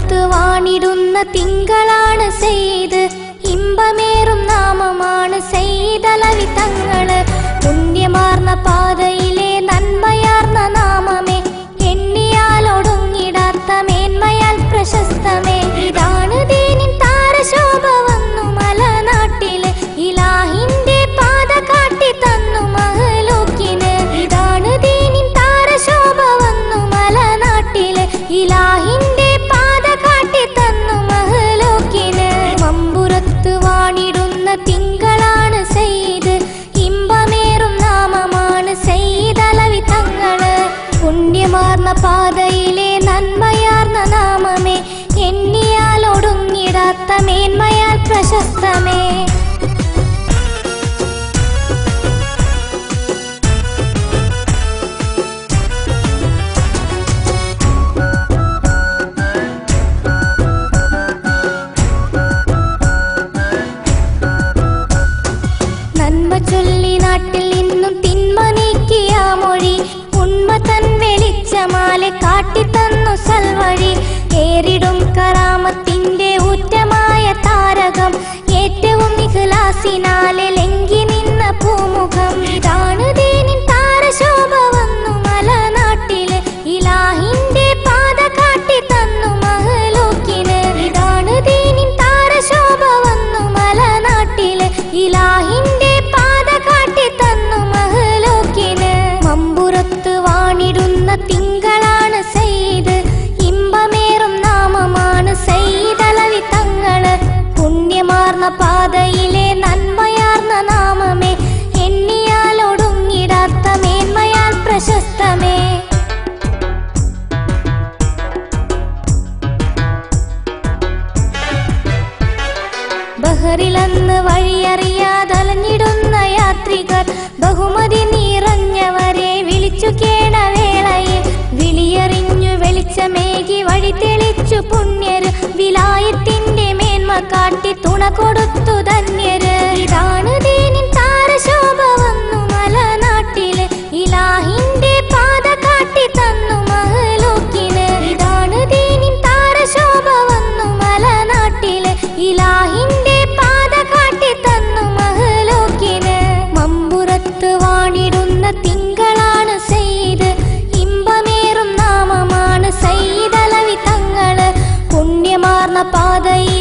മമ്പുറത്ത് വാണിടുന്ന തിങ്കളാണ് സെയ്ദ്, ഇമ്പമേറും നാമമാണ് സെയ്ദ് അലവി തങ്ങള്. പുണ്യമാർന്ന പാതയിലെ നന്മയാർന്ന നാമമേ, എണ്ണിയാലൊടുങ്ങിടാത്ത മേന്മയാൽ പ്രശസ്തമേ. ഇതാണ് ദീനിൻ താരശോഭ വന്നു മലനാട്ടില്, ഇലാഹിന്റെ പാത കാട്ടി തന്നു മഹ്ലൂക്കിന്. ഇതാണ് ദീനിൻ താരശോഭ വന്നു മലനാട്ടില്, ഇലാഹിന്റെ പാത കാട്ടി തന്നു മഹ്ലൂക്കിന്. മമ്പുറത്ത് വാണിടുന്ന തിങ്കളാണ് സെയ്ദ്, ഇമ്പമേറും നാമമാണ് സെയ്ദ് അലവി തങ്ങള്. പുണ്യമാർന്ന പാതയിലെ നന്മയാർന്ന നാമമേ, എണ്ണിയാലൊടുങ്ങിടാത്ത മേന്മയാൽ പ്രശസ്തമേ. നന്മ ചൊല്ലി നാട്ടിൽ നിന്നും തിന്മ നീക്കിയ മൊഴി, ഉണ്മ തൻ വെളിച്ചമാലെ കാട്ടിത്തന്നു സൽവഴി. ഏറിടും കറാമത്തിന്റെ ഊറ്റമായ താരകം, ഏറ്റവും ഇഖ്ലാസിനാലെ ലംഘി നിന്ന പൂമുഖം. ഇതാണ് ദീനിൻ താരശോഭ വന്നു മലനാട്ടില്, ഇലാഹിന്റെ പാത കാട്ടി തന്നു മഹ്ലൂക്കിന്. ഇതാണ് ദീനിൻ താരശോഭ വന്നു മലനാട്ടില്, ഇലാഹിന്റെ പാത കാട്ടി തന്നു മഹ്ലൂക്കിന്. മമ്പുറത്ത് വാണിടുന്ന തിങ്കളാണ് സെയ്ദ്, ഇമ്പമേറും നാമമാണ് സെയ്ദ് അലവി തങ്ങള്. പുണ്യമാർന്ന പാതയിലെ നന്മയാർന്ന നാമമേ, എണ്ണിയാലൊടുങ്ങിടാത്ത മേന്മയാൽ പ്രശസ്തമേ. ബഹറിലന്ന് വഴിയറിയാതലഞ്ഞിടുന്ന യാത്രികർ, ബഹുമതി നിറഞ്ഞവരെ വിളിച്ചു കേണവേളയിൽ. വിളിയറിഞ്ഞു വെളിച്ചമേകി വഴി തെളിച്ചു പുണ്യര്, വിലായത്തിന്റെ മേന്മ കാട്ടി തുണ കൊടുത്തു ധന്യര്. ഇതാണ് ദീനിൻ താരശോഭ വന്നു മലനാട്ടില്, ഇലാഹിന്റെ പാത കാട്ടി തന്നു മഹ്ലൂക്കിന്. ഇതാണ് ദീനിൻ താരശോഭ വന്നു മലനാട്ടില്, ഇലാഹിന്റെ പാത കാട്ടി തന്നു മഹ്ലൂക്കിന്. മമ്പുറത്ത് വാണിടുന്ന തിങ്കളാണ് സെയ്ദ്, ഇമ്പമേറും നാമമാണ് സെയ്ദ് അലവി തങ്ങള്. പുണ്യമാർന്ന പാതയിൽ